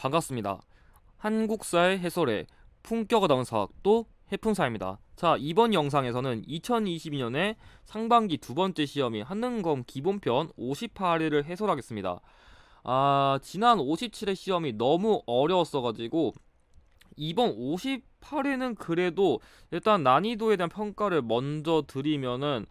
반갑습니다. 한국사의 해설의 품격을 담은 사학도 해fun사입니다. 자, 이번 영상에서는 2022년에 상반기 두 번째 시험인 한능검 기본편 58회를 해설하겠습니다. 지난 57회 시험이 너무 어려웠어가지고 이번 58회는 그래도 일단 난이도에 대한 평가를 먼저 드리면은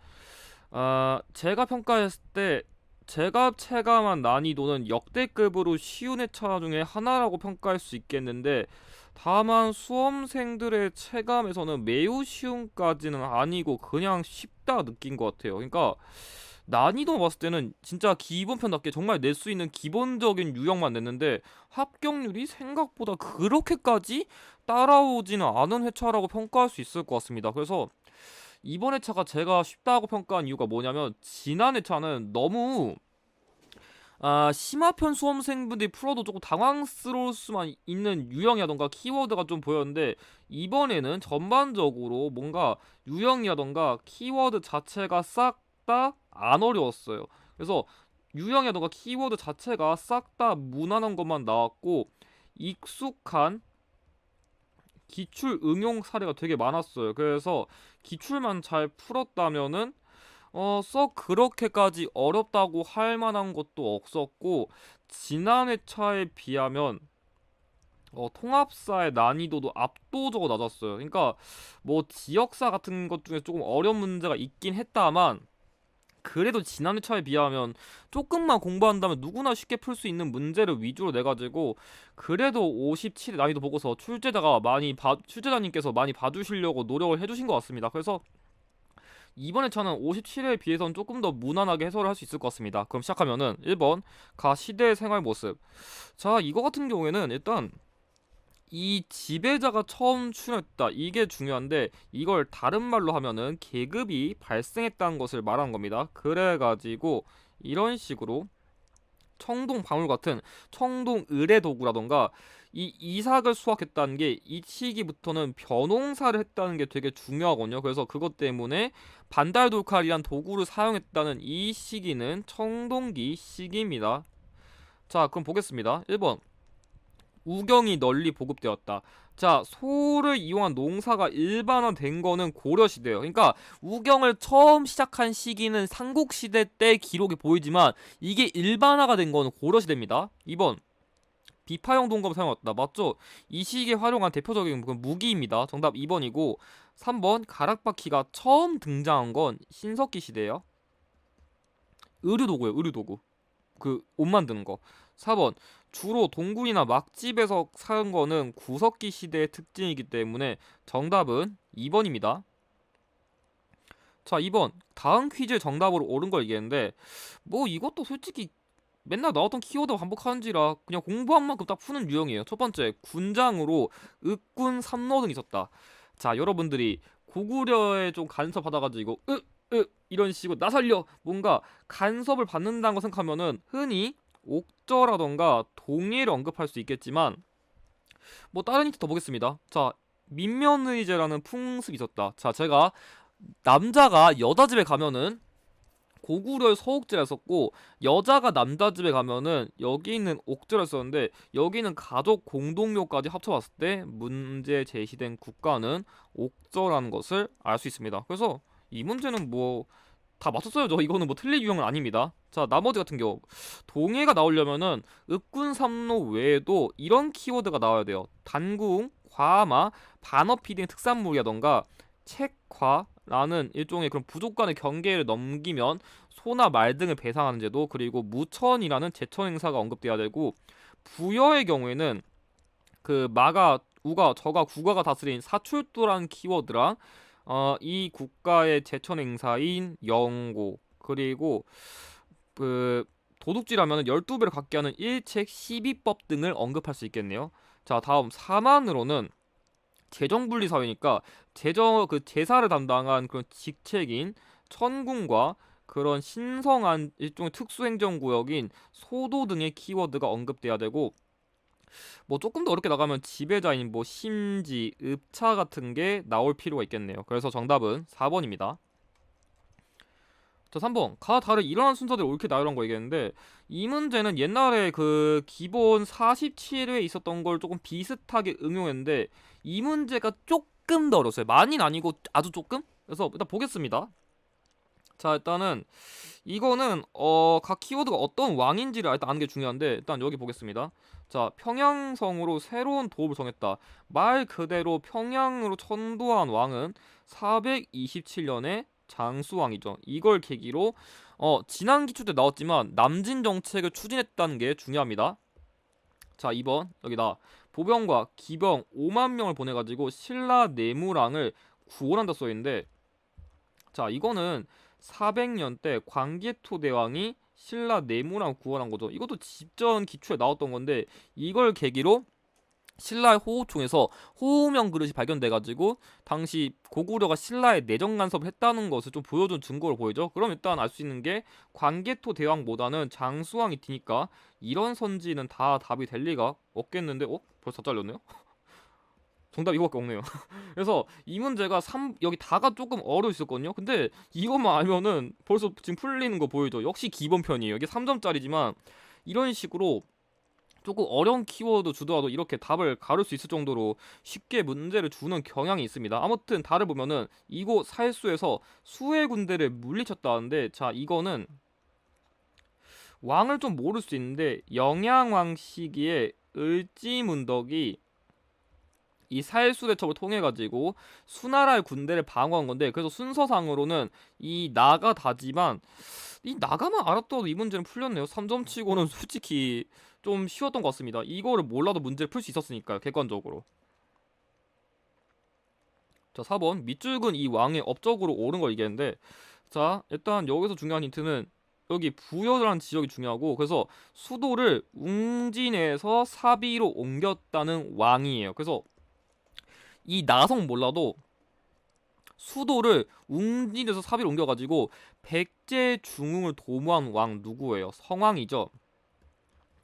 제가 평가했을 때 제가 체감한 난이도는 역대급으로 쉬운 회차 중에 하나라고 평가할 수 있겠는데, 다만 수험생들의 체감에서는 매우 쉬운까지는 아니고 그냥 쉽다 느낀 것 같아요. 그러니까 난이도 봤을 때는 진짜 기본편답게 정말 낼 수 있는 기본적인 유형만 냈는데 합격률이 생각보다 그렇게까지 따라오지는 않은 회차라고 평가할 수 있을 것 같습니다. 그래서 이번 회차가 제가 쉽다고 평가한 이유가 뭐냐면, 지난 회차는 너무 심화편 수험생분들이 풀어도 조금 당황스러울 수만 있는 유형이라던가 키워드가 좀 보였는데, 이번에는 전반적으로 뭔가 유형이라던가 키워드 자체가 싹 다 안 어려웠어요. 그래서 유형이라던가 키워드 자체가 싹 다 무난한 것만 나왔고, 익숙한 기출 응용 사례가 되게 많았어요. 그래서 기출만 잘 풀었다면은 썩 그렇게까지 어렵다고 할 만한 것도 없었고, 지난 회차에 비하면 통합사의 난이도도 압도적으로 낮았어요. 그러니까 뭐 지역사 같은 것 중에 조금 어려운 문제가 있긴 했다만, 그래도 지난 회차에 비하면 조금만 공부한다면 누구나 쉽게 풀 수 있는 문제를 위주로 내가지고, 그래도 57의 난이도 보고서 출제자님께서 많이 봐주시려고 노력을 해주신 것 같습니다. 그래서 이번 회차는 57회에 비해서는 조금 더 무난하게 해설을 할 수 있을 것 같습니다. 그럼 시작하면은 1번 가 시대의 생활 모습. 자, 이거 같은 경우에는 일단 이 지배자가 처음 출연했다, 이게 중요한데, 이걸 다른 말로 하면은 계급이 발생했다는 것을 말하는 겁니다. 그래가지고 이런 식으로 청동 방울 같은 청동 의뢰 도구라던가 이 이삭을 수확했다는 게 이 시기부터는 벼농사를 했다는 게 되게 중요하거든요. 그래서 그것 때문에 반달돌칼이란 도구를 사용했다는 이 시기는 청동기 시기입니다. 자, 그럼 보겠습니다. 1번 우경이 널리 보급되었다. 자, 소를 이용한 농사가 일반화된 거는 고려시대예요. 그러니까 우경을 처음 시작한 시기는 삼국시대 때 기록이 보이지만 이게 일반화가 된 거는 고려시대입니다. 2번 비파형 동검을 사용했다. 맞죠? 이 시기에 활용한 대표적인 무기입니다. 정답 2번이고, 3번 가락바퀴가 처음 등장한 건 신석기 시대예요. 의류도구예요. 의류도구. 그 옷 만드는 거. 4번 주로 동굴이나 막집에서 사는 거는 구석기 시대의 특징이기 때문에 정답은 2번입니다. 자, 2번 다음 퀴즈의 정답으로 옳은 걸 얘기했는데, 뭐 이것도 솔직히 맨날 나왔던 키워드 반복하는지라 그냥 공부한 만큼 딱 푸는 유형이에요. 첫 번째, 군장으로 윽군 삼로 등이 있었다. 자, 여러분들이 고구려에 좀 간섭 받아가지고 이런 식으로 나 살려 뭔가 간섭을 받는다는 거 생각하면은 흔히 옥저라던가 동해를 언급할 수 있겠지만, 뭐 다른 힌트 더 보겠습니다. 자, 민면의제라는 풍습이 있었다. 자, 제가 남자가 여자 집에 가면은 고구려의 서옥제를 썼고, 여자가 남자 집에 가면은 여기 있는 옥제를 썼는데, 여기는 가족 공동묘까지 합쳐봤을 때 문제 제시된 국가는 옥저라는 것을 알 수 있습니다. 그래서 이 문제는 뭐 다 맞췄어요. 저 이거는 뭐 틀릴 유형은 아닙니다. 자, 나머지 같은 경우 동해가 나오려면은 읍군삼로 외에도 이런 키워드가 나와야 돼요. 단궁, 과마, 반어피 등 특산물이라던가 책화라는 일종의 그런 부족 간의 경계를 넘기면 소나 말 등을 배상하는 제도, 그리고 무천이라는 제천 행사가 언급돼야 되고, 부여의 경우에는 그 마가 우가 저가 국가가 다스린 사출도라는 키워드랑 이 국가의 제천 행사인 영고, 그리고 그 도둑질하면 12배를 갖게 하는 일책 12법 등을 언급할 수 있겠네요. 자, 다음 사만으로는 재정분리 사회니까 제사를 담당한 그런 직책인 천궁과 그런 신성한 일종의 특수행정구역인 소도 등의 키워드가 언급돼야 되고, 뭐 조금 더 어렵게 나가면 지배자인 뭐 심지, 읍차 같은 게 나올 필요가 있겠네요. 그래서 정답은 4번입니다. 자, 3번. 가, 다를 일어난 순서대로 옳게 나열한 거 얘기했는데 이 문제는 옛날에 그 기본 47회 있었던 걸 조금 비슷하게 응용했는데 이 문제가 조금 더 어려웠어요. 많이는 아니고 아주 조금? 그래서 일단 보겠습니다. 자, 일단은 이거는 각 키워드가 어떤 왕인지를 일단 아는 게 중요한데 일단 여기 보겠습니다. 자, 평양성으로 새로운 도읍을 정했다. 말 그대로 평양으로 천도한 왕은 427년에 장수왕이죠. 이걸 계기로 지난 기초 때 나왔지만 남진 정책을 추진했다는 게 중요합니다. 자, 2번 여기다 보병과 기병 5만 명을 보내가지고 신라 내무랑을 구원한다 써있는데, 자, 이거는 400년 때 광개토 대왕이 신라 내무랑 구원한 거죠. 이것도 집전 기초에 나왔던 건데 이걸 계기로 신라의 호호총에서 호호명 그릇이 발견돼가지고 당시 고구려가 신라의 내정 간섭을 했다는 것을 좀 보여준 증거로 보이죠. 그럼 일단 알 수 있는 게 광개토 대왕보다는 장수왕이 뒤니까 이런 선지는 다 답이 될 리가 없겠는데, 벌써 다 잘렸네요. 정답 이거밖에 없네요. 그래서 이 문제가 여기 다가 조금 어려웠었거든요. 근데 이것만 알면은 벌써 지금 풀리는 거 보이죠. 역시 기본편이에요. 이게 3점짜리지만 이런 식으로 조금 어려운 키워드 주더라도 이렇게 답을 가를 수 있을 정도로 쉽게 문제를 주는 경향이 있습니다. 아무튼 다를 보면은 이곳 살수에서 수의 군대를 물리쳤다는데, 자, 이거는 왕을 좀 모를 수 있는데 영양왕 시기에 을지문덕이 이 살수 대첩을 통해 가지고 수나라의 군대를 방어한 건데, 그래서 순서상으로는 이 나가다지만 이 나가만 알았더라도 이 문제는 풀렸네요. 3점 치고는 솔직히 좀 쉬웠던 것 같습니다. 이거를 몰라도 문제를 풀 수 있었으니까요, 객관적으로. 자, 4번 밑줄근 이 왕의 업적으로 옳은 걸 얘기했는데, 자, 일단 여기서 중요한 힌트는 여기 부여라는 지역이 중요하고, 그래서 수도를 웅진에서 사비로 옮겼다는 왕이에요. 그래서 이 나성 몰라도 수도를 웅진에서 사비로 옮겨가지고 백제 중흥을 도모한 왕 누구예요? 성왕이죠.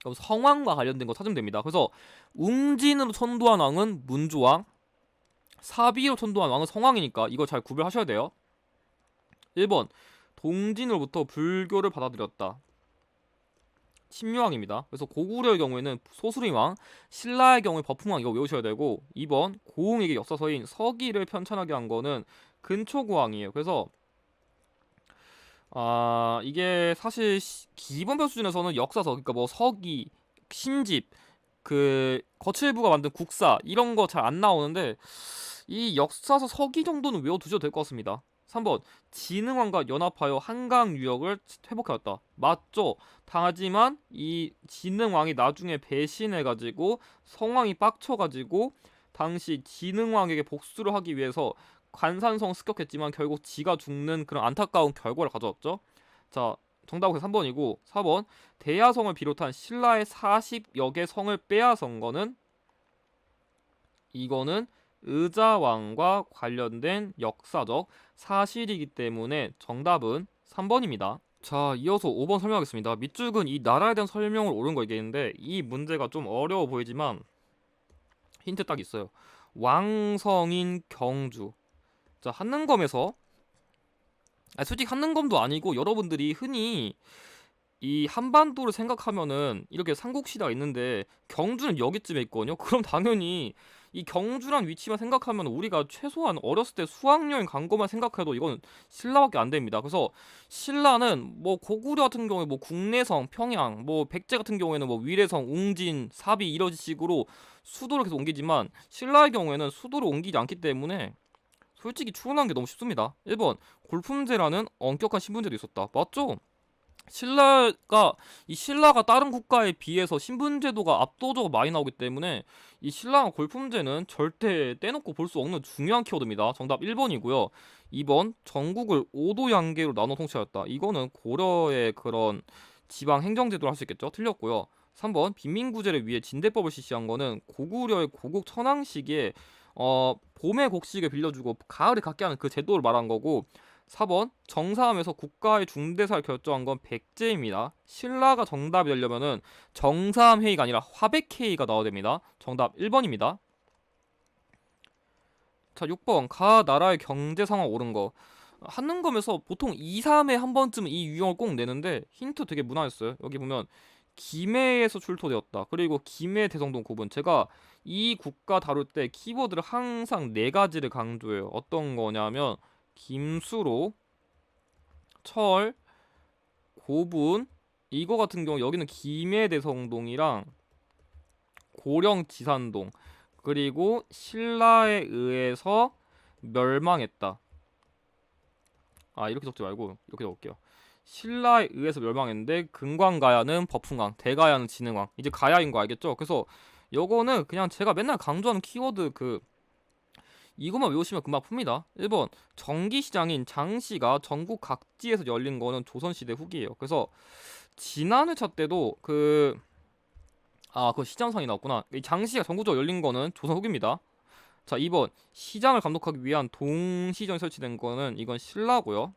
그럼 성왕과 관련된 거 찾으면 됩니다. 그래서 웅진으로 천도한 왕은 문조왕, 사비로 천도한 왕은 성왕이니까 이거 잘 구별하셔야 돼요. 1번 동진으로부터 불교를 받아들였다. 침묘왕입니다. 그래서 고구려의 경우에는 소수림왕, 신라의 경우에 버풍왕, 이거 외우셔야 되고, 2번 고흥에게 역사서인 서기를 편찬하게 한 거는 근초고왕이에요. 그래서 이게 사실 기본표 수준에서는 역사서, 그러니까 뭐 서기, 신집, 그 거칠부가 만든 국사 이런 거 잘 안 나오는데 이 역사서 서기 정도는 외워두셔도 될 것 같습니다. 3번 진흥왕과 연합하여 한강 유역을 회복해왔다. 맞죠? 하지만 이 진흥왕이 나중에 배신해가지고 성왕이 빡쳐가지고 당시 진흥왕에게 복수를 하기 위해서 관산성 습격했지만 결국 지가 죽는 그런 안타까운 결과를 가져왔죠. 자, 정답은 3번이고, 4번 대야성을 비롯한 신라의 40여 개 성을 빼앗은 거는, 이거는 의자왕과 관련된 역사적 사실이기 때문에 정답은 3번입니다. 자, 이어서 5번 설명하겠습니다. 밑줄은 이 나라에 대한 설명을 옳은 거 얘기했는데 이 문제가 좀 어려워 보이지만 힌트 딱 있어요. 왕성인 경주. 자, 한능검에서, 솔직히 한능검도 아니고 여러분들이 흔히 이 한반도를 생각하면은 이렇게 삼국시대가 있는데 경주는 여기쯤에 있거든요. 그럼 당연히 이 경주란 위치만 생각하면 우리가 최소한 어렸을 때 수학여행 간 것만 생각해도 이건 신라밖에 안 됩니다. 그래서 신라는 뭐 고구려 같은 경우에 뭐 국내성, 평양, 뭐 백제 같은 경우에는 뭐 위례성, 웅진, 사비 이런 식으로 수도를 계속 옮기지만 신라의 경우에는 수도를 옮기지 않기 때문에 솔직히 추론하는 게 너무 쉽습니다. 1번 골품제라는 엄격한 신분제도 있었다. 맞죠? 신라가 다른 국가에 비해서 신분제도가 압도적으로 많이 나오기 때문에 이 신라와 골품제는 절대 떼놓고 볼 수 없는 중요한 키워드입니다. 정답 1번이고요. 2번 전국을 5도 양계로 나눠 통치하였다. 이거는 고려의 그런 지방 행정제도를 할 수 있겠죠. 틀렸고요. 3번 빈민구제를 위해 진대법을 실시한 거는 고구려의 고국 천황 시기에 봄에 곡식을 빌려주고 가을에 갖게 하는 그 제도를 말한 거고, 4번 정사함에서 국가의 중대사를 결정한 건 백제입니다. 신라가 정답이 되려면은 정사함 회의가 아니라 화백 회의가 나와야 됩니다. 정답 1번입니다. 자, 6번 가 나라의 경제 상황 옳은 거. 한능검에서 보통 2, 3회 한 번쯤은 이 유형을 꼭 내는데 힌트 되게 무난했어요. 여기 보면 김해에서 출토되었다. 그리고 김해 대성동 고분. 제가 이 국가 다룰 때 키워드를 항상 네 가지를 강조해요. 어떤 거냐면 김수로, 철, 고분. 이거 같은 경우 여기는 김해 대성동이랑 고령 지산동 그리고 신라에 의해서 멸망했다. 아 이렇게 적지 말고 이렇게 적을게요. 신라에 의해서 멸망했는데 금광가야는 버풍왕, 대가야는 진흥왕. 이제 가야인 거 알겠죠? 그래서 요거는 그냥 제가 맨날 강조하는 키워드 이것만 외우시면 금방 풉니다. 1번 전기시장인 장시가 전국 각지에서 열린 거는 조선시대 후기예요. 그래서 지난 회차 때도 그 시장상이 나왔구나. 이 장시가 전국적으로 열린 거는 조선 후기입니다. 자 2번 시장을 감독하기 위한 동시전이 설치된 거는 이건 신라고요.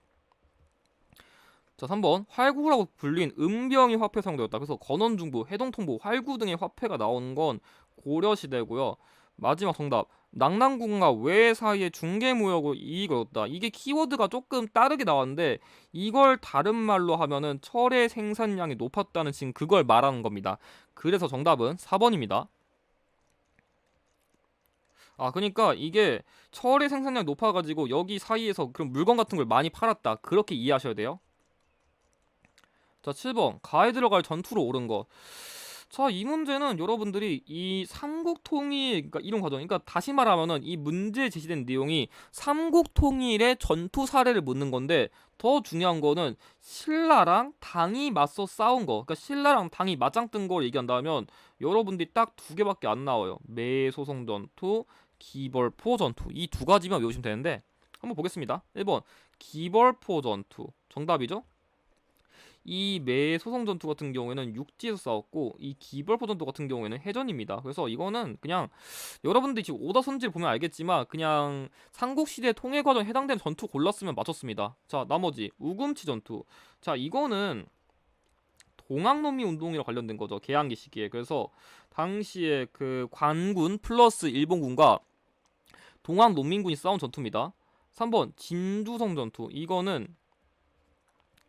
자 3번 활구라고 불린 은병이 화폐 사용되었다. 그래서 건원중부, 해동통보, 활구 등의 화폐가 나온 건 고려시대고요. 마지막 정답 낙랑군과 외 사이의 중개무역으로 이익을 얻었다. 이게 키워드가 조금 다르게 나왔는데 이걸 다른 말로 하면은 철의 생산량이 높았다는 지금 그걸 말하는 겁니다. 그래서 정답은 4번입니다. 아 그러니까 이게 철의 생산량이 높아가지고 여기 사이에서 그런 물건 같은 걸 많이 팔았다. 그렇게 이해하셔야 돼요. 자 7번 가에 들어갈 전투로 옳은 것. 자, 이 문제는 여러분들이 이 삼국 통일, 그러니까 이런 과정, 그러니까 다시 말하면은 이 문제에 제시된 내용이 삼국 통일의 전투 사례를 묻는 건데 더 중요한 거는 신라랑 당이 맞서 싸운 거, 그러니까 신라랑 당이 맞짱 뜬 걸 얘기한다면 여러분들이 딱 두 개밖에 안 나와요. 매소송 전투, 기벌포 전투 이 두 가지만 외우시면 되는데 한번 보겠습니다. 1번 기벌포 전투 정답이죠? 이 매소성 전투 같은 경우에는 육지에서 싸웠고 이 기벌포 전투 같은 경우에는 해전입니다. 그래서 이거는 그냥 여러분들이 지금 오다 손지를 보면 알겠지만 그냥 삼국시대 통일 과정에 해당되는 전투 골랐으면 맞췄습니다. 자 나머지 우금치 전투. 자 이거는 동학농민 운동이랑 관련된 거죠. 개항기 시기에. 그래서 당시에 그 관군 플러스 일본군과 동학농민군이 싸운 전투입니다. 3번 진두성 전투. 이거는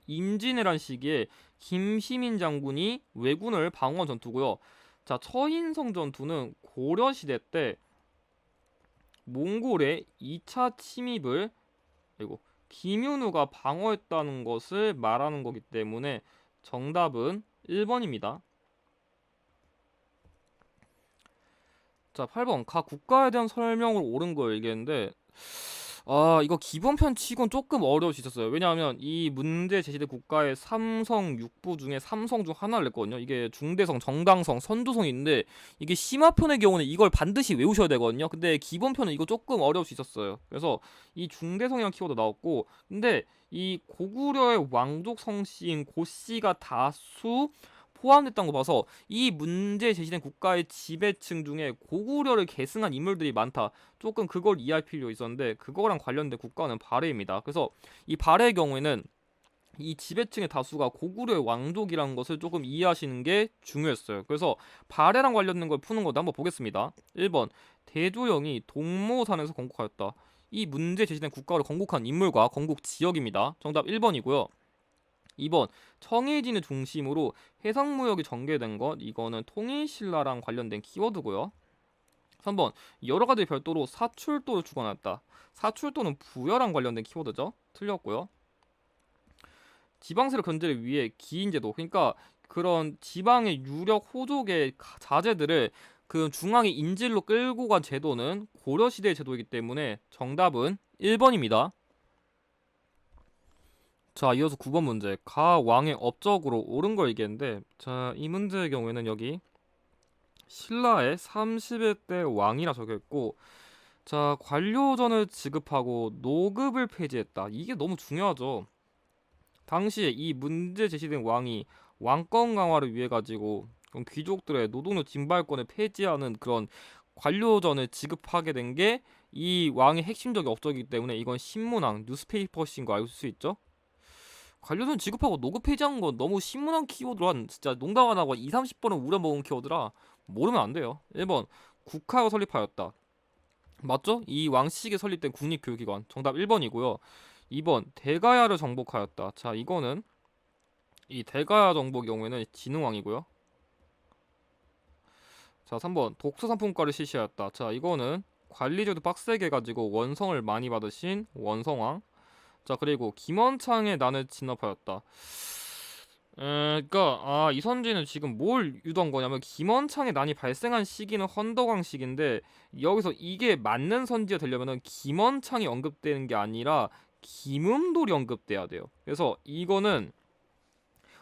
임진왜란 시기에 김시민 장군이 왜군을 방어한 전투고요. 자, 처인성 전투는 고려 시대 때 몽골의 2차 침입을 그리고 김윤우가 방어했다는 것을 말하는 거기 때문에 정답은 1번입니다. 자, 8번 각 국가에 대한 설명으로 옳은 걸 얘기했는데 아 이거 기본편 치곤 조금 어려울 수 있었어요. 왜냐하면 이 문제 제시된 국가의 삼성 6부 중에 삼성 중 하나를 냈거든요. 이게 중대성, 정강성, 선두성이 있는데 이게 심화편의 경우는 이걸 반드시 외우셔야 되거든요. 근데 기본편은 이거 조금 어려울 수 있었어요. 그래서 이 중대성이라는 키워드 나왔고 근데 이 고구려의 왕족 성씨인 고씨가 다수 포함됐다는 거 봐서 이 문제 제시된 국가의 지배층 중에 고구려를 계승한 인물들이 많다. 조금 그걸 이해할 필요 있었는데 그거랑 관련된 국가는 발해입니다. 그래서 이 발해의 경우에는 이 지배층의 다수가 고구려의 왕족이라는 것을 조금 이해하시는 게 중요했어요. 그래서 발해랑 관련된 걸 푸는 것도 한번 보겠습니다. 1번 대조영이 동모산에서 건국하였다. 이 문제 제시된 국가를 건국한 인물과 건국 지역입니다. 정답 1번이고요. 2번 청해진을 중심으로 해상무역이 전개된 것 이거는 통일신라랑 관련된 키워드고요. 3번 여러가지 별도로 사출도를 주관했다. 사출도는 부여랑 관련된 키워드죠. 틀렸고요. 지방세력 견제를 위해 기인제도 그러니까 그런 지방의 유력 호족의 자제들을 그 중앙의 인질로 끌고 간 제도는 고려시대의 제도이기 때문에 정답은 1번입니다. 자, 이어서 9번 문제. 가 왕의 업적으로 옳은 걸 얘기했는데, 자, 이 문제의 경우에는 여기 신라의 30일 때 왕이라 적혀있고, 자, 관료전을 지급하고 노급을 폐지했다. 이게 너무 중요하죠. 당시에 이 문제 제시된 왕이 왕권 강화를 위해 가지고 그런 귀족들의 노동력 진발권을 폐지하는 그런 관료전을 지급하게 된 게 이 왕의 핵심적인 업적이기 때문에 이건 신문왕, 뉴스페이퍼신 거 알 수 있죠? 관료전 지급하고 노급 폐지한 건 너무 신문한 키워드로 한 진짜 농담 안 하고 2, 30번은 우려먹은 키워드라 모르면 안 돼요. 1번 국화가 설립하였다. 맞죠? 이 왕씨에게 설립된 국립교육기관 정답 1번이고요. 2번 대가야를 정복하였다. 자, 이거는 이 대가야 정복의 경우에는 진흥왕이고요. 자, 3번 독서 상품과를 실시하였다. 자, 이거는 관리제도 빡세게 해가지고 원성을 많이 받으신 원성왕. 자, 그리고 김원창의 난을 진압하였다. 그러니까 이선진은 지금 뭘 유도한 거냐면 김원창의 난이 발생한 시기는 헌덕왕 시기인데 여기서 이게 맞는 선지가 되려면은 김원창이 언급되는 게 아니라 김음돌이 언급돼야 돼요. 그래서 이거는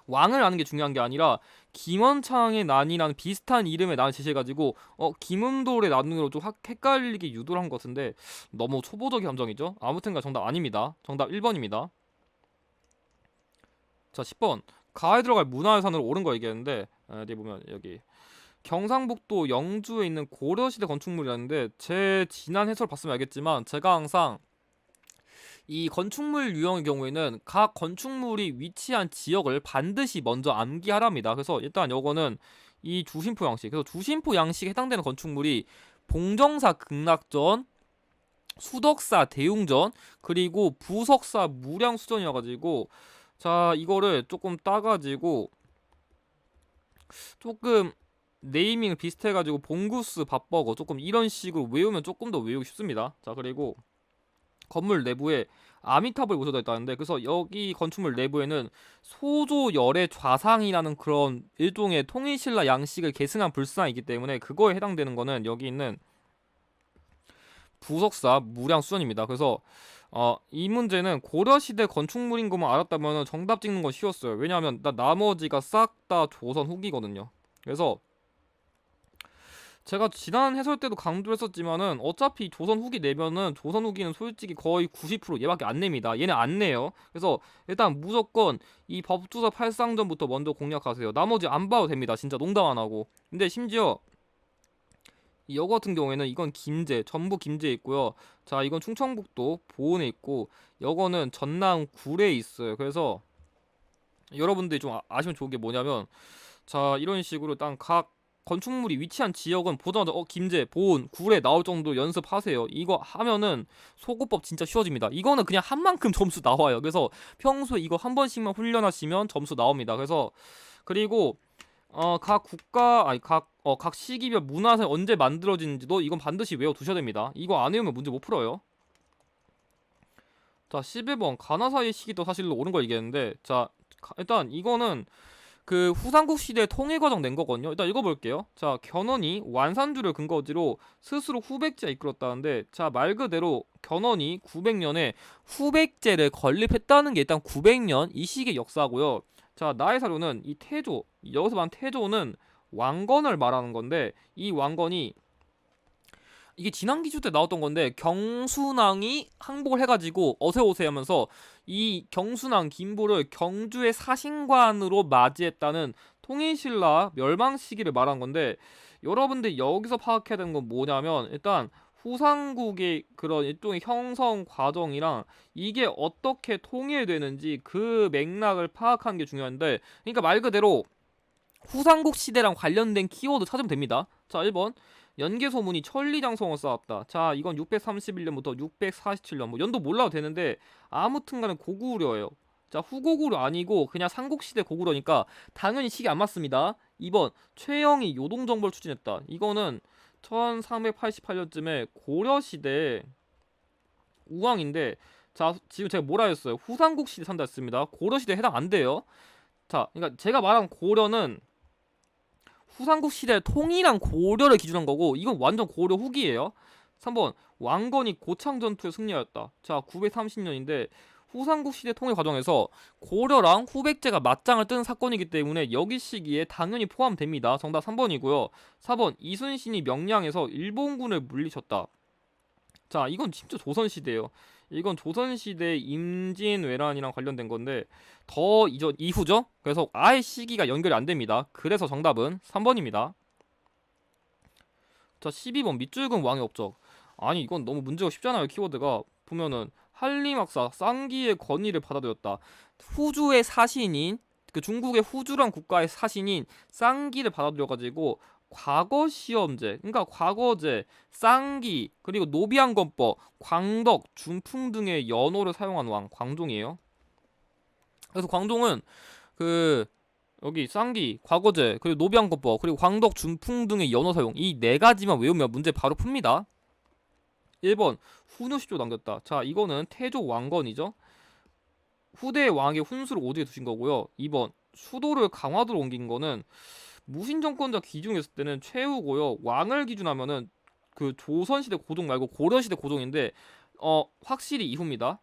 왕을 아는 게 중요한 게 아니라 김원창의 난이랑 비슷한 이름의 난을 제시해가지고 김음돌의 난으로 좀 헷갈리게 유도를 한 것 같은데 너무 초보적인 함정이죠. 아무튼가 정답 아닙니다. 정답 1번입니다. 자, 10번 가에 들어갈 문화유산으로 옳은 거 얘기했는데 여기 보면 여기 경상북도 영주에 있는 고려시대 건축물이라는데 제 지난 해설 봤으면 알겠지만 제가 항상 이 건축물 유형의 경우에는 각 건축물이 위치한 지역을 반드시 먼저 암기하랍니다. 그래서 일단 요거는 이 주심포 양식. 그래서 주심포 양식에 해당되는 건축물이 봉정사 극락전, 수덕사 대웅전, 그리고 부석사 무량수전이어가지고 자 이거를 조금 따가지고 조금 네이밍 비슷해가지고 봉구스 밥버거 조금 이런 식으로 외우면 조금 더 외우기 쉽습니다. 자 그리고 건물 내부에 아미타불이 모셔져 있다는데 그래서 여기 건축물 내부에는 소조열의 좌상이라는 그런 일종의 통일신라 양식을 계승한 불상이 있기 때문에 그거에 해당되는 거는 여기 있는 부석사 무량수전입니다. 그래서 이 문제는 고려시대 건축물인 것만 알았다면 정답 찍는 거 쉬웠어요. 왜냐하면 나머지가 싹 다 조선 후기거든요. 그래서 제가 지난 해설 때도 강조했었지만은 어차피 조선 후기 내면은 조선 후기는 솔직히 거의 90% 얘밖에 안 냅니다. 얘네 안 내요. 그래서 일단 무조건 이 법주사 팔상전부터 먼저 공략하세요. 나머지 안 봐도 됩니다. 진짜 농담 안 하고. 근데 심지어 이거 같은 경우에는 이건 김제, 전부 김제에 있고요. 자, 이건 충청북도 보은에 있고, 이거는 전남 굴에 있어요. 그래서 여러분들이 좀 아시면 좋은 게 뭐냐면, 자, 이런 식으로 일단 각 건축물이 위치한 지역은 보자마자 김제, 보은, 굴에 나올 정도 연습하세요. 이거 하면은 소고법 진짜 쉬워집니다. 이거는 그냥 한 만큼 점수 나와요. 그래서 평소에 이거 한 번씩만 훈련하시면 점수 나옵니다. 그래서 그리고 각 국가 아니 각 시기별 문화재 언제 만들어진지도 이건 반드시 외워 두셔야 됩니다. 이거 안 외우면 문제 못 풀어요. 자, 11번 가나사의 시기도 사실로 옳은 걸 얘기했는데 자, 일단 이거는 그 후삼국 시대 통일 과정 낸 거거든요. 일단 읽어볼게요. 자, 견훤이 완산주를 근거지로 스스로 후백제가 이끌었다는데 자, 말 그대로 견훤이 900년에 후백제를 건립했다는 게 일단 900년 이 시기의 역사고요. 자, 나의 사료는 이 태조, 여기서 말한 태조는 왕건을 말하는 건데 이 왕건이 이게 지난 기주 때 나왔던 건데 경순왕이 항복을 해가지고 어세오세 하면서 이 경순왕 김부를 경주의 사신관으로 맞이했다는 통일신라 멸망 시기를 말한 건데 여러분들 여기서 파악해야 되는 건 뭐냐면 일단 후삼국의 그런 일종의 형성 과정이랑 이게 어떻게 통일되는지 그 맥락을 파악하는 게 중요한데 그러니까 말 그대로 후삼국 시대랑 관련된 키워드 찾으면 됩니다. 자, 1번 연개소문이 천리장성을 쌓았다. 자, 이건 631년부터 647년 뭐 연도 몰라도 되는데 아무튼간에 고구려예요. 자, 후고구려 아니고 그냥 삼국시대 고구려니까 당연히 시기 안 맞습니다. 2번 최영이 요동정벌 추진했다. 이거는 1388년쯤에 고려시대 우왕인데 자, 지금 제가 뭐라 했어요? 후삼국 시대 산다 했습니다. 고려시대 해당 안 돼요. 자, 그러니까 제가 말한 고려는 후삼국 시대 통일한 고려를 기준한 거고 이건 완전 고려 후기예요. 3번 왕건이 고창 전투에 승리하였다. 자, 930년인데 후삼국 시대 통일 과정에서 고려랑 후백제가 맞짱을 뜬 사건이기 때문에 여기 시기에 당연히 포함됩니다. 정답 3번이고요. 4번 이순신이 명량에서 일본군을 물리쳤다. 자, 이건 진짜 조선시대예요. 이건 조선시대 임진왜란이랑 관련된 건데 더 이후죠? 그래서 아예 시기가 연결이 안 됩니다. 그래서 정답은 3번입니다. 자, 12번 밑줄근 왕의 업적. 아니 이건 너무 문제가 쉽잖아요. 키워드가 보면은 한림학사 쌍기의 건의를 받아들였다. 후주의 사신인 그 중국의 후주란 국가의 사신인 쌍기를 받아들여가지고 과거 시험제, 그러니까 과거제, 쌍기, 그리고 노비안건법, 광덕, 준풍 등의 연호를 사용한 왕, 광종이에요. 그래서 광종은 그 여기 쌍기, 과거제, 그리고 노비안건법, 그리고 광덕, 준풍 등의 연호 사용, 이 네 가지만 외우면 문제 바로 풉니다. 1번 훈효시조 남겼다. 자, 이거는 태조 왕건이죠. 후대 왕의 훈수를 오지게 두신 거고요. 2번 수도를 강화도로 옮긴 거는 무신정권자 기준했을 때는 최후고요. 왕을 기준하면은 그 조선시대 고종 말고 고려시대 고종인데 확실히 이후입니다.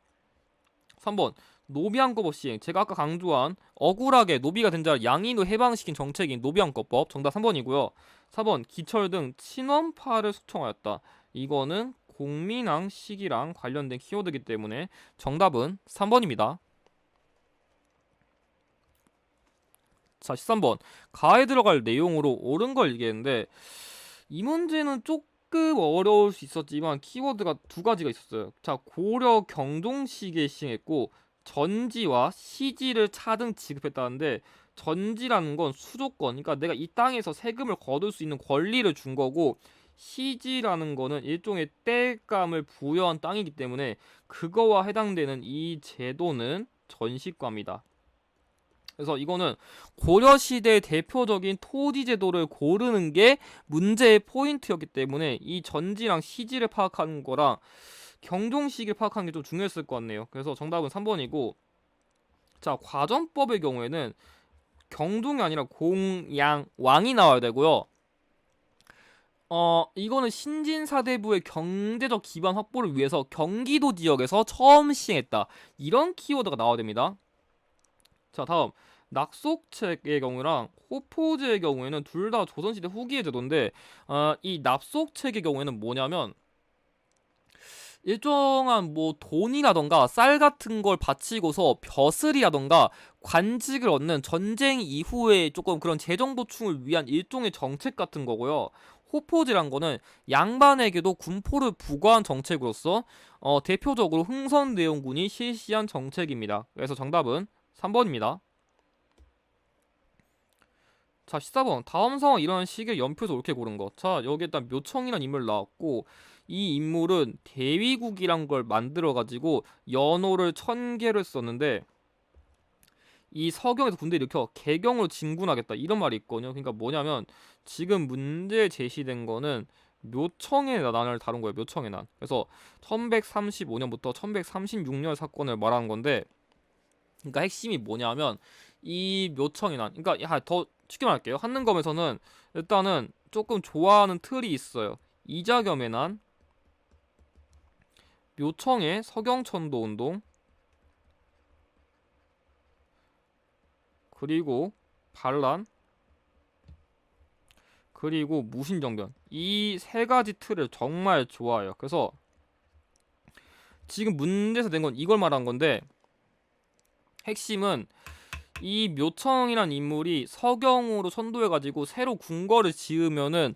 3번 노비안거법 시행. 제가 아까 강조한 억울하게 노비가 된 자를 양인으로 해방시킨 정책인 노비안거법. 정답 3번이고요. 4번 기철 등 친원파를 숙청하였다. 이거는 공민왕 시기랑 관련된 키워드이기 때문에 정답은 3번입니다. 자, 13번 가에 들어갈 내용으로 옳은 걸 얘기했는데 이 문제는 조금 어려울 수 있었지만 키워드가 두 가지가 있었어요. 자, 고려 경종 시기에 시행했고 전지와 시지를 차등 지급했다는데 전지라는 건 수조권, 그러니까 내가 이 땅에서 세금을 거둘 수 있는 권리를 준 거고 시지라는 거는 일종의 땔감을 부여한 땅이기 때문에 그거와 해당되는 이 제도는 전시과입니다. 그래서 이거는 고려시대의 대표적인 토지제도를 고르는 게 문제의 포인트였기 때문에 이 전지랑 시지를 파악하는 거랑 경종시기를 파악하는 게 좀 중요했을 것 같네요. 그래서 정답은 3번이고, 자, 과전법의 경우에는 경종이 아니라 공양 왕이 나와야 되고요. 이거는 신진사대부의 경제적 기반 확보를 위해서 경기도 지역에서 처음 시행했다. 이런 키워드가 나와야 됩니다. 자, 다음 낙속책의 경우랑 호포제의 경우에는 둘 다 조선시대 후기의 제도인데 이 납속책의 경우에는 뭐냐면 일정한 뭐 돈이라던가 쌀 같은 걸 바치고서 벼슬이라던가 관직을 얻는 전쟁 이후에 조금 그런 재정 보충을 위한 일종의 정책 같은 거고요. 호포제란 거는 양반에게도 군포를 부과한 정책으로서 대표적으로 흥선대원군이 실시한 정책입니다. 그래서 정답은 3번입니다. 자, 14번 다음 상황 이런 식의 연표에서 옳게 고른 것. 자, 여기 일단 묘청이라는 인물 나왔고 이 인물은 대위국이란 걸 만들어가지고 연호를 1000개를 썼는데 이 서경에서 군대 일으켜 개경으로 진군하겠다 이런 말이 있거든요. 그러니까 뭐냐면 지금 문제 제시된 거는 묘청의 난을 다룬 거예요. 묘청의 난. 그래서 1135년부터 1136년 사건을 말하는 건데 그러니까 핵심이 뭐냐면 이 묘청의 난. 그러니까 더 쉽게 말할게요. 한능검에서는 일단은 조금 좋아하는 틀이 있어요. 이자겸의 난, 묘청의 서경천도 운동, 그리고 반란, 그리고 무신정변. 이 세 가지 틀을 정말 좋아해요. 그래서 지금 문제에서 된 건 이걸 말한 건데 핵심은 이 묘청이란 인물이 서경으로 선도해가지고 새로 궁궐을 지으면은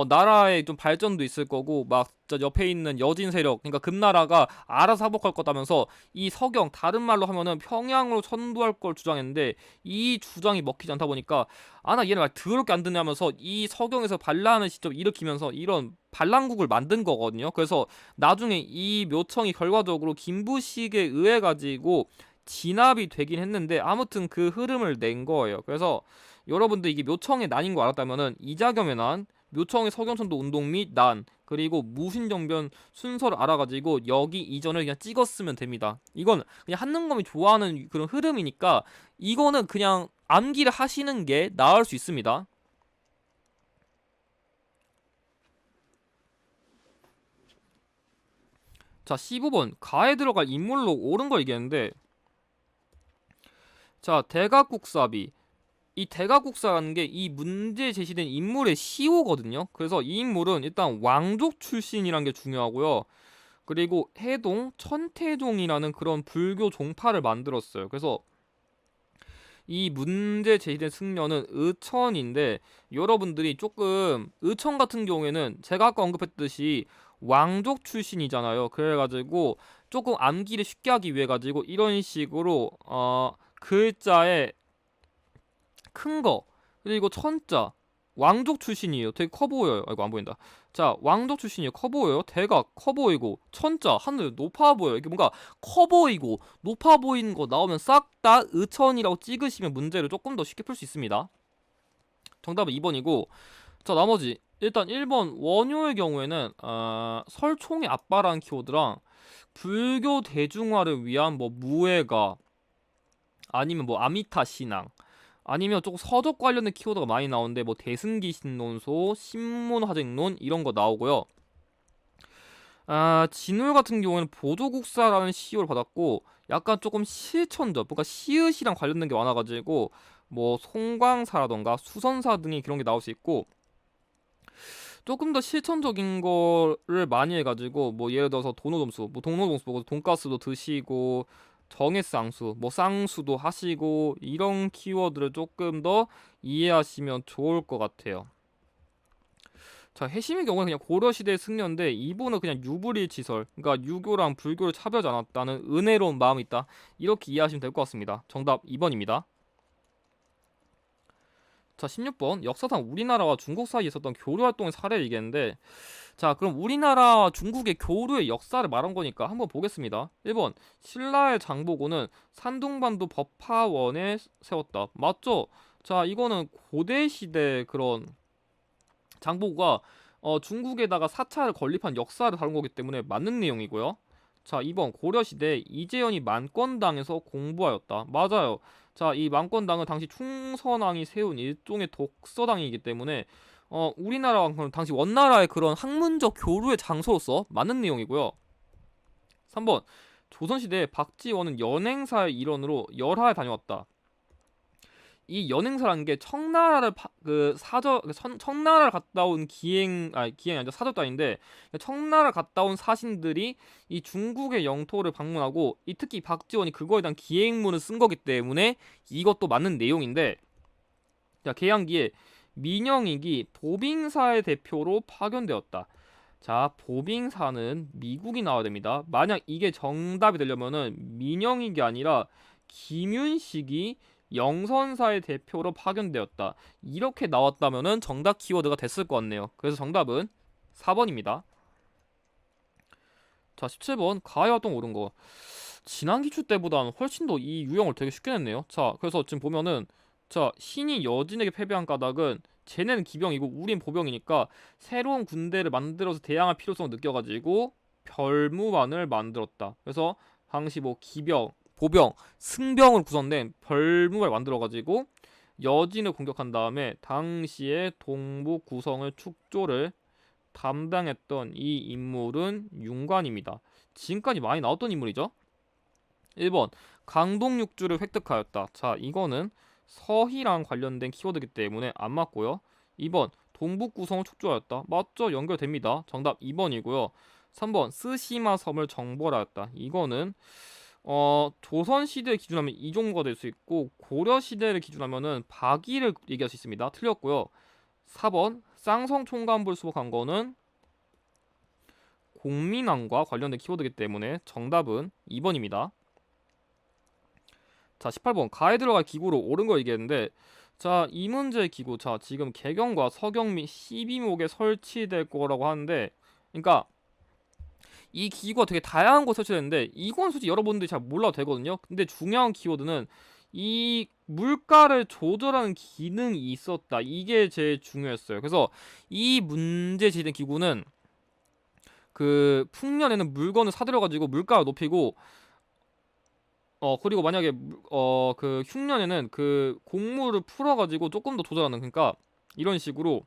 나라에 좀 발전도 있을 거고 막 옆에 있는 여진 세력 그러니까 금나라가 알아서 하복할 거다면서 이 서경 다른 말로 하면은 평양으로 선도할 걸 주장했는데 이 주장이 먹히지 않다 보니까 나 얘네 말 더럽게 안 듣냐면서 이 서경에서 반란을 직접 일으키면서 이런 반란국을 만든 거거든요. 그래서 나중에 이 묘청이 결과적으로 김부식에 의해 가지고 진압이 되긴 했는데 아무튼 그 흐름을 낸 거예요. 그래서 여러분들 이게 묘청의 난인 거 알았다면은 이자겸의 난, 묘청의 서경천도 운동 및 난, 그리고 무신정변 순서를 알아가지고 여기 이전을 그냥 찍었으면 됩니다. 이건 그냥 한능검이 좋아하는 그런 흐름이니까 이거는 그냥 암기를 하시는 게 나을 수 있습니다. 자, 15번 가에 들어갈 인물로 옳은 걸 얘기했는데 자, 대각국사비. 이 대각국사라는 게 이 문제에 제시된 인물의 시호거든요. 그래서 이 인물은 일단 왕족 출신이란 게 중요하고요. 그리고 해동 천태종이라는 그런 불교 종파를 만들었어요. 그래서 이 문제 제시된 승려는 의천인데 여러분들이 조금 의천 같은 경우에는 제가 아까 언급했듯이 왕족 출신이잖아요. 그래가지고 조금 암기를 쉽게 하기 위해 가지고 이런 식으로 글자에 큰 거, 그리고 천자, 왕족 출신이에요. 되게 커 보여요. 아이고 안 보인다. 자, 왕족 출신이에요. 커 보여요. 대각 커 보이고 천자 하늘 높아 보여요. 이게 뭔가 커 보이고 높아 보이는 거 나오면 싹 다 의천이라고 찍으시면 문제를 조금 더 쉽게 풀 수 있습니다. 정답은 2번이고, 자 나머지 일단 1번 원효의 경우에는 설총의 아빠라는 키워드랑 불교 대중화를 위한 뭐 무예가 아니면 뭐 아미타 신앙 아니면 조금 서적 관련된 키워드가 많이 나오는데 뭐 대승기 신론소, 신문화쟁론 이런 거 나오고요. 진울 같은 경우에는 보조국사라는 시호를 받았고 약간 조금 실천적, 뭔가 시읒이랑 관련된 게 많아가지고 뭐 송광사라던가 수선사 등이 그런 게 나올 수 있고 조금 더 실천적인 거를 많이 해가지고 뭐 예를 들어서 도노점수, 뭐 동노점수 보고 돈가스도 드시고 정액쌍수, 뭐 쌍수도 하시고 이런 키워드를 조금 더 이해하시면 좋을 것 같아요. 자, 해심의 경우는 그냥 고려시대의 승려인데 이분은 그냥 유불일치설, 그러니까 유교랑 불교를 차별하지 않았다는 은혜로운 마음이 있다. 이렇게 이해하시면 될 것 같습니다. 정답 2번입니다. 자, 16번 역사상 우리나라와 중국 사이에 있었던 교류 활동의 사례를 얘기했는데, 자 그럼 우리나라와 중국의 교류의 역사를 말한 거니까 한번 보겠습니다. 1번 신라의 장보고는 산둥반도 법화원에 세웠다. 맞죠? 자 이거는 고대시대 그런 장보고가 중국에다가 사찰을 건립한 역사를 다룬 거기 때문에 맞는 내용이고요. 자 2번 고려시대 이재현이 만권당에서 공부하였다. 맞아요. 자 이 만권당은 당시 충선왕이 세운 일종의 독서당이기 때문에 우리나라와 당시 원나라의 그런 학문적 교류의 장소로서 맞는 내용이고요. 3번 조선시대 박지원은 연행사의 일원으로 열하에 다녀왔다. 이 연행사라는 게 청나라를 청나라를 갔다 온 기행이 아니라 사절단인데 청나라를 갔다 온 사신들이 이 중국의 영토를 방문하고 이 특히 박지원이 그거에 대한 기행문을 쓴 거기 때문에 이것도 맞는 내용인데, 자 개항기에 민영익이 보빙사의 대표로 파견되었다. 자, 보빙사는 미국이 나와야 됩니다. 만약 이게 정답이 되려면은 민영익이 아니라 김윤식이 영선사의 대표로 파견되었다. 이렇게 나왔다면은 정답 키워드가 됐을 것 같네요. 그래서 정답은 4번입니다. 자, 17번 가해 활동 옳은 거. 지난 기출 때보다는 훨씬 더 이 유형을 되게 쉽게 냈네요. 자, 그래서 지금 보면은 자, 신이 여진에게 패배한 까닭은 쟤네는 기병이고 우린 보병이니까 새로운 군대를 만들어서 대항할 필요성을 느껴가지고 별무반을 만들었다. 그래서 당시 뭐 기병, 보병, 승병을 구성된 별무반을 만들어가지고 여진을 공격한 다음에 당시의 동부 구성을 축조를 담당했던 이 인물은 윤관입니다. 지금까지 많이 나왔던 인물이죠. 1번 강동육주를 획득하였다. 자 이거는 서희랑 관련된 키워드이기 때문에 안 맞고요. 2번 동북 구성을 축조하였다. 맞죠? 연결됩니다. 정답 2번이고요. 3번 스시마 섬을 정벌하였다. 이거는 조선 시대를 기준하면 이종거가 될 수 있고 고려 시대를 기준하면은 박이를 얘기할 수 있습니다. 틀렸고요. 4번 쌍성 총관부를 수복한 거는 공민왕과 관련된 키워드이기 때문에 정답은 2번입니다. 자 18번 가에 들어갈 기구로 옳은 거 얘기했는데, 자 이 문제의 기구, 자 지금 개경과 서경 및 12목에 설치될 거라고 하는데, 그러니까 이 기구가 되게 다양한 곳에 설치되는데 이건 솔직히 여러분들이 잘 몰라도 되거든요. 근데 중요한 키워드는 이 물가를 조절하는 기능이 있었다. 이게 제일 중요했어요. 그래서 이 문제 제시된 기구는 그 풍년에는 물건을 사들여가지고 물가를 높이고, 그리고 만약에 그 흉년에는 그 곡물을 풀어가지고 조금 더 조절하는, 그러니까 이런 식으로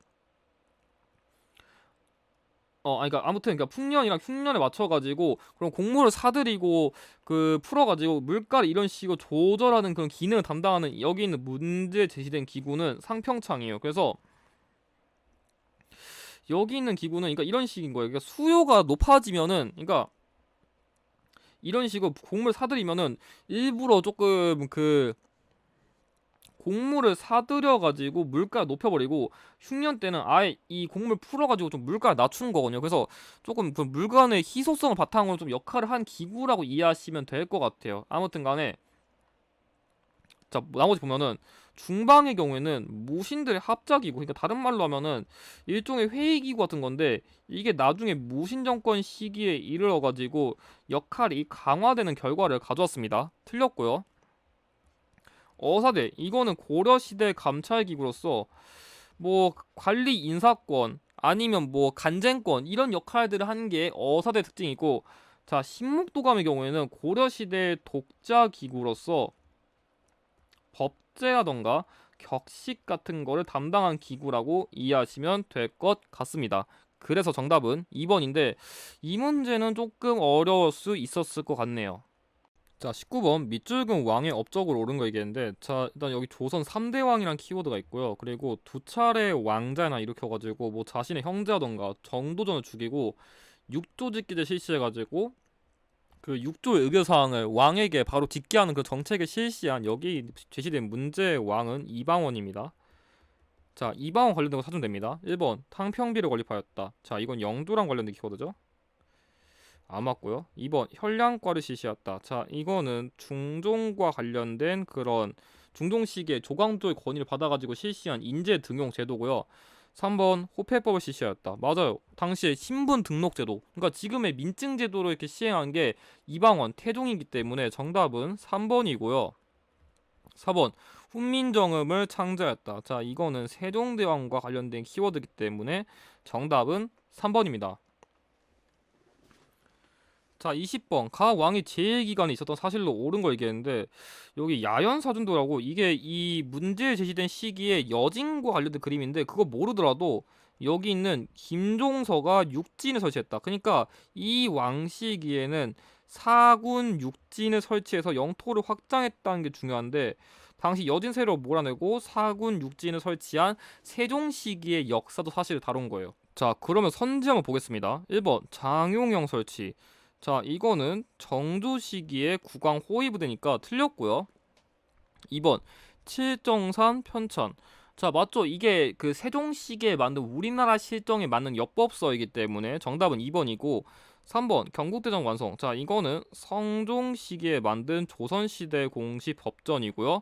그러니까 아무튼 그러니까 풍년이랑 흉년에 맞춰가지고 그런 곡물을 사들이고 그 풀어가지고 물가를 이런 식으로 조절하는 그런 기능을 담당하는 여기 있는 문제 제시된 기구는 상평창이에요. 그래서 여기 있는 기구는 그러니까 이런 식인 거예요. 그러니까 수요가 높아지면은, 그러니까 이런 식으로 곡물 사들이면은 일부러 조금 그 곡물을 사들여가지고 물가 높여버리고 흉년 때는 아예 이 곡물 풀어가지고 좀 물가를 낮추는 거거든요. 그래서 조금 그 물건의 희소성을 바탕으로 좀 역할을 한 기구라고 이해하시면 될 것 같아요. 아무튼간에 자, 나머지 보면은 중방의 경우에는 무신들의 합작이고, 그러니까 다른 말로 하면은 일종의 회의기구 같은 건데, 이게 나중에 무신 정권 시기에 이르러 가지고 역할이 강화되는 결과를 가져왔습니다. 틀렸고요. 어사대, 이거는 고려시대 감찰기구로서 뭐 관리 인사권 아니면 뭐 간쟁권 이런 역할들을 하는 게 어사대 특징이고, 자, 신목도감의 경우에는 고려시대 독자기구로서 법제라던가 격식 같은 거를 담당한 기구라고 이해하시면 될 것 같습니다. 그래서 정답은 2번인데, 이 문제는 조금 어려울 수 있었을 것 같네요. 자, 19번 밑줄근 왕의 업적으로 옳은 거 얘기했는데, 자, 일단 여기 조선 3대 왕이란 키워드가 있고요. 그리고 두 차례 왕자나 일으켜가지고 뭐 자신의 형제라던가 정도전을 죽이고 육조 짓기를 실시해가지고 그 육조의 의결사항을 왕에게 바로 딛게 하는 그 정책을 실시한, 여기 제시된 문제의 왕은 이방원입니다. 자, 이방원 관련된 거 찾으면 됩니다. 1번 탕평비를 건립하였다. 자, 이건 영조랑 관련된 키워드죠. 안 맞고요. 2번 혈량과를 실시했다. 자, 이거는 중종과 관련된 그런 중종 시기에 조광조의 권위를 받아가지고 실시한 인재 등용 제도고요. 3번 호패법을 실시하였다. 맞아요. 당시에 신분 등록 제도, 그러니까 지금의 민증 제도로 이렇게 시행한 게 이방원 태종이기 때문에 정답은 3번이고요. 4번 훈민정음을 창제했다. 자, 이거는 세종대왕과 관련된 키워드이기 때문에 정답은 3번입니다. 자, 20번 가 왕이 재해기간에 있었던 사실로 옳은 걸 얘기했는데, 여기 야연사준도라고, 이게 이 문제에 제시된 시기에 여진과 관련된 그림인데, 그거 모르더라도 여기 있는 김종서가 육진을 설치했다. 그러니까 이 왕 시기에는 사군 육진을 설치해서 영토를 확장했다는 게 중요한데, 당시 여진 세력을 몰아내고 사군 육진을 설치한 세종 시기의 역사도 사실 다룬 거예요. 자, 그러면 선지 한번 보겠습니다. 1번 장용영 설치. 자, 이거는 정조 시기의 국왕 호위 부대니까 틀렸고요. 2번 칠정산 편찬. 자, 맞죠? 이게 그 세종 시기에 만든 우리나라 실정에 맞는 역법서이기 때문에 정답은 2번이고, 3번 경국대전 완성. 자, 이거는 성종 시기에 만든 조선시대 공식 법전이고요.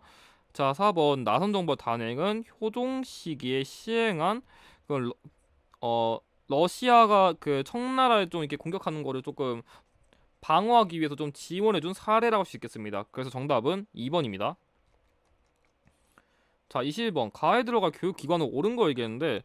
자, 4번 나선정벌 단행은 효종 시기에 시행한 그 러시아가 그 청나라를 좀 이렇게 공격하는 거를 조금 방어하기 위해서 좀 지원해준 사례라고 할 수 있겠습니다. 그래서 정답은 2번입니다. 자, 21번 가에 들어갈 교육기관은 옳은 거 얘기했는데,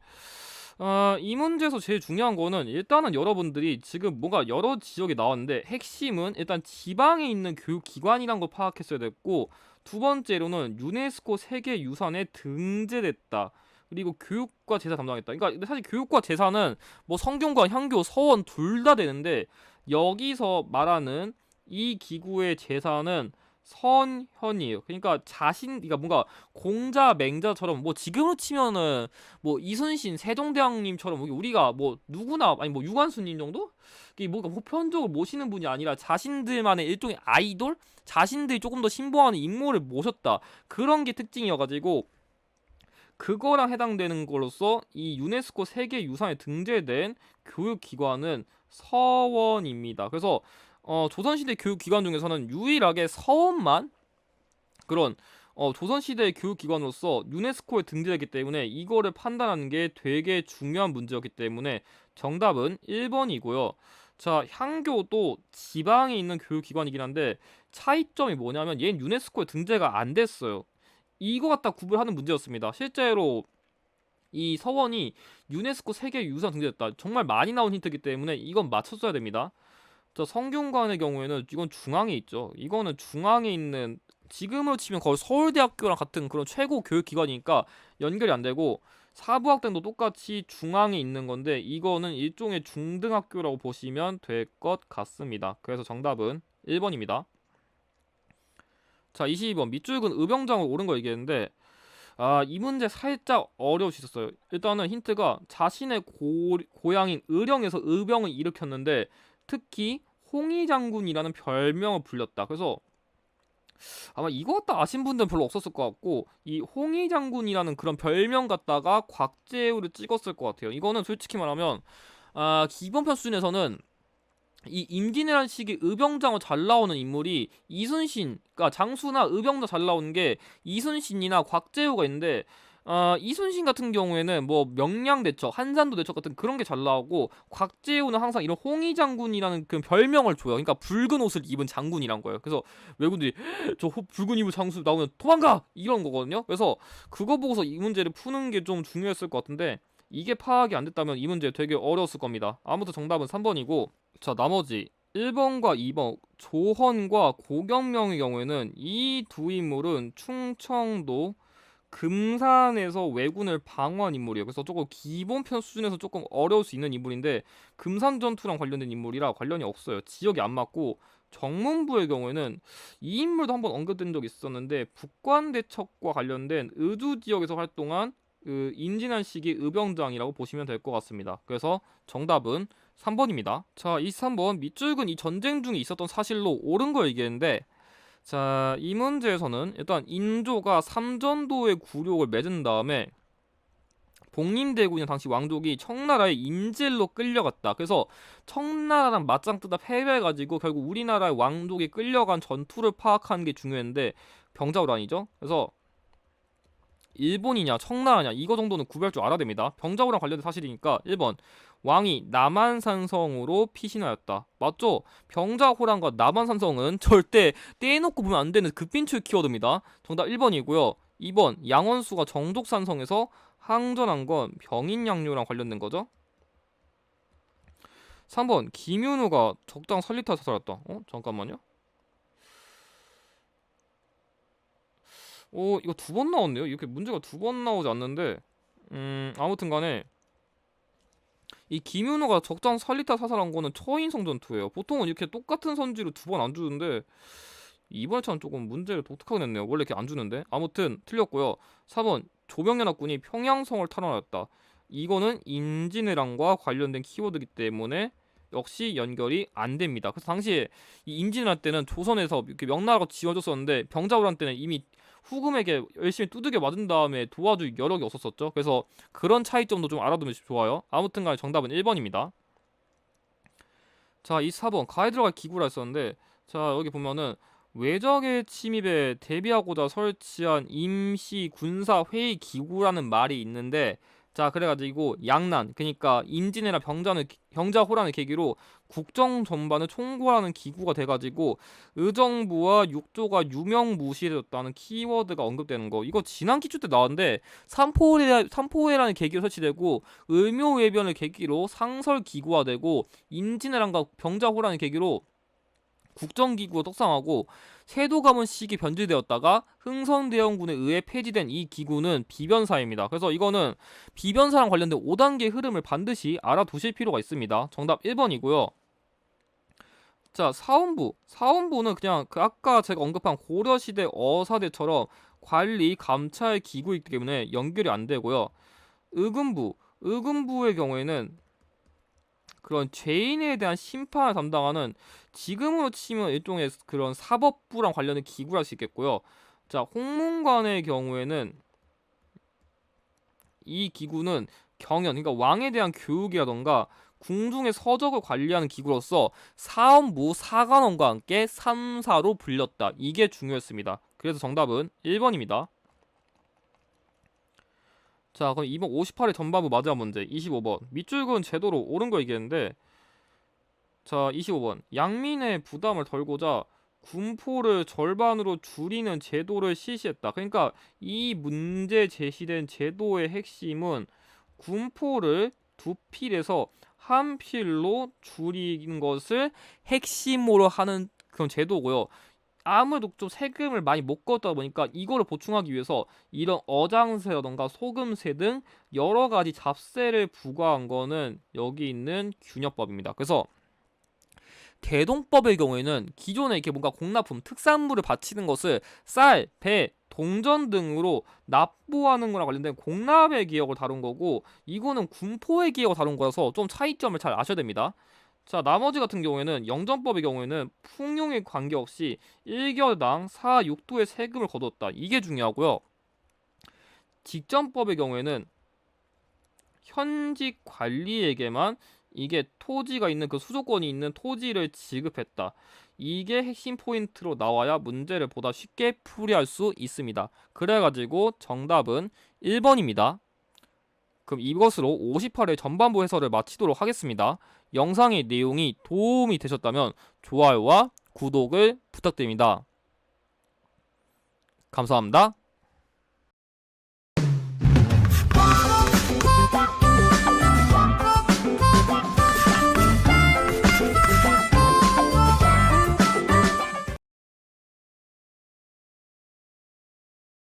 이 문제에서 제일 중요한 거는, 일단은 여러분들이 지금 뭔가 여러 지역이 나왔는데 핵심은 일단 지방에 있는 교육기관이란 걸 파악했어야 됐고, 두 번째로는 유네스코 세계유산에 등재됐다. 그리고 교육과 제사 담당했다. 그러니까 근데 사실 교육과 제사는 뭐 성균관, 향교, 서원 둘 다 되는데, 여기서 말하는 이 기구의 제사는 선현이에요. 그러니까 그러니까 뭔가 공자, 맹자처럼, 뭐 지금으로 치면은 뭐 이순신, 세종대왕님처럼 우리가 뭐 누구나, 아니 뭐 유관순님 정도? 이게 뭔가 보편적으로 모시는 분이 아니라 자신들만의 일종의 아이돌, 자신들이 조금 더 신봉하는 인물을 모셨다. 그런 게 특징이어가지고, 그거랑 해당되는 거로서 이 유네스코 세계유산에 등재된 교육기관은 서원입니다. 그래서 조선시대 교육기관 중에서는 유일하게 서원만 그런 조선시대 교육기관으로서 유네스코에 등재되기 때문에, 이거를 판단하는 게 되게 중요한 문제였기 때문에 정답은 1번이고요. 자, 향교도 지방에 있는 교육기관이긴 한데 차이점이 뭐냐면, 얘는 유네스코에 등재가 안 됐어요. 이거 갖다 구분하는 문제였습니다. 실제로 이 서원이 유네스코 세계유산 등재됐다. 정말 많이 나온 힌트이기 때문에 이건 맞췄어야 됩니다. 저 성균관의 경우에는 이건 중앙에 있죠. 이거는 중앙에 있는, 지금으로 치면 거의 서울대학교랑 같은 그런 최고 교육기관이니까 연결이 안 되고, 사부학당도 똑같이 중앙에 있는 건데 이거는 일종의 중등학교라고 보시면 될 것 같습니다. 그래서 정답은 1번입니다. 자, 22번 밑줄근 의병장으로 옳은 거 얘기했는데, 이 문제 살짝 어려울 수 있었어요. 일단은 힌트가 자신의 고향인 의령에서 의병을 일으켰는데, 특히 홍희 장군이라는 별명을 불렸다. 그래서 아마 이거 갖다 아신 분들은 별로 없었을 것 같고, 이 홍희 장군이라는 그런 별명 갖다가 곽재우를 찍었을 것 같아요. 이거는 솔직히 말하면 기본편 수준에서는 이 임진왜란 시기 의병장으로 잘 나오는 인물이 이순신, 그러니까 장수나 의병장 잘 나오는 게 이순신이나 곽재우가 있는데, 이순신 같은 경우에는 뭐 명량대첩, 한산도 대첩 같은 그런 게 잘 나오고, 곽재우는 항상 이런 홍위 장군이라는 그 별명을 줘요. 그러니까 붉은 옷을 입은 장군이란 거예요. 그래서 외군들이 저 붉은 입은 장수 나오면 도망가 이런 거거든요. 그래서 그거 보고서 이 문제를 푸는 게 좀 중요했을 것 같은데, 이게 파악이 안 됐다면 이 문제 되게 어려웠을 겁니다. 아무튼 정답은 3번이고, 자, 나머지 1번과 2번 조헌과 고경명의 경우에는 이 두 인물은 충청도 금산에서 왜군을 방어한 인물이에요. 그래서 조금 기본편 수준에서 조금 어려울 수 있는 인물인데, 금산 전투랑 관련된 인물이라 관련이 없어요. 지역이 안 맞고, 정문부의 경우에는 이 인물도 한번 언급된 적이 있었는데, 북관대첩과 관련된 의주 지역에서 활동한 그 임진한 시기 의병장이라고 보시면 될 것 같습니다. 그래서 정답은 3번입니다. 자, 이 3번 밑줄근 이 전쟁 중에 있었던 사실로 옳은 걸 얘기했는데, 자, 이 문제에서는 일단 인조가 삼전도의 굴욕을 맺은 다음에 복림대군이 당시 왕족이 청나라의 인질로 끌려갔다. 그래서 청나라랑 맞짱 뜨다 패배해가지고 결국 우리나라의 왕족이 끌려간 전투를 파악하는 게 중요했는데 병자호란이죠. 그래서 일본이냐 청나라냐 이거 정도는 구별 줄 알아야 됩니다. 병자호란 관련된 사실이니까 1번 왕이 남한산성으로 피신하였다. 맞죠? 병자호란과 남한산성은 절대 떼놓고 보면 안 되는 급빈출 키워드입니다. 정답 1번이고요. 2번 양원수가 정족산성에서 항전한 건 병인양요랑 관련된 거죠. 3번 김윤우가 적당 설리타 사살했다. 잠깐만요. 이거 두 번 나왔네요. 이렇게 문제가 두 번 나오지 않는데, 아무튼 간에 이 김윤호가 적장 살리타 사살한 거는 처인성 전투예요. 보통은 이렇게 똑같은 선지로 두 번 안 주는데 이번에처럼 조금 문제를 독특하게 냈네요. 원래 이렇게 안 주는데. 아무튼 틀렸고요. 4번 조병연합군이 평양성을 탈환하였다. 이거는 임진왜란과 관련된 키워드이기 때문에 역시 연결이 안 됩니다. 그래서 당시에 이 임진왜란 때는 조선에서 이렇게 명나라가 지어줬었는데 병자호란 때는 이미 후금에게 열심히 두들겨 맞은 다음에 도와줄 여력이 없었었죠. 그래서 그런 차이점도 좀 알아두면 좋아요. 아무튼간에 정답은 1번입니다. 자, 이 4번 가에 들어갈 기구라 했었는데, 자, 여기 보면은 외적의 침입에 대비하고자 설치한 임시 군사 회의 기구라는 말이 있는데, 자, 그래가지고 양난, 그러니까 임진왜란 병자호란을 계기로 국정 전반을 총괄하는 기구가 돼가지고 의정부와 육조가 유명무실해졌다는 키워드가 언급되는 거. 이거 지난 기출 때 나왔는데 삼포회라는 계기로 설치되고 을묘외변을 계기로 상설 기구화되고 임진왜란과 병자호란을 계기로 국정기구가 떡상하고 세도가문 시기 변질되었다가 흥선대원군에 의해 폐지된 이 기구는 비변사입니다. 그래서 이거는 비변사랑 관련된 5단계 흐름을 반드시 알아두실 필요가 있습니다. 정답 1번이고요. 자, 사원부는 그냥 그 아까 제가 언급한 고려시대 어사대처럼 관리, 감찰 기구이기 때문에 연결이 안 되고요. 의금부의 경우에는 그런 죄인에 대한 심판을 담당하는, 지금으로 치면 일종의 그런 사법부랑 관련된 기구랄 수 있겠고요. 자, 홍문관의 경우에는 이 기구는 경연, 그러니까 왕에 대한 교육이라던가 궁중의 서적을 관리하는 기구로서 사원부 사관원과 함께 3사로 불렸다. 이게 중요했습니다. 그래서 정답은 1번입니다. 자, 그럼 258의 전반부 마지막 문제 25번 밑줄근 제도로 옳은 거 얘기했는데, 자, 25번 양민의 부담을 덜고자 군포를 절반으로 줄이는 제도를 실시했다. 그러니까 이 문제 제시된 제도의 핵심은 군포를 두 필에서 한 필로 줄이는 것을 핵심으로 하는 그런 제도고요. 아무래도 좀 세금을 많이 못 걷다 보니까 이거를 보충하기 위해서 이런 어장세라던가 소금세 등 여러 가지 잡세를 부과한 거는 여기 있는 균역법입니다. 그래서 대동법의 경우에는 기존에 이렇게 뭔가 공납품, 특산물을 바치는 것을 쌀, 배, 동전 등으로 납부하는 거랑 관련된 공납의 기억을 다룬 거고, 이거는 군포의 기억을 다룬 거라서 좀 차이점을 잘 아셔야 됩니다. 자, 나머지 같은 경우에는 영전법의 경우에는 풍용에 관계없이 1개월당 4, 6도의 세금을 거뒀다. 이게 중요하고요. 직전법의 경우에는 현직 관리에게만 이게 토지가 있는 그 수조권이 있는 토지를 지급했다. 이게 핵심 포인트로 나와야 문제를 보다 쉽게 풀이할 수 있습니다. 그래가지고 정답은 1번입니다. 그럼 이것으로 58회 전반부 해설을 마치도록 하겠습니다. 영상의 내용이 도움이 되셨다면 좋아요와 구독을 부탁드립니다. 감사합니다.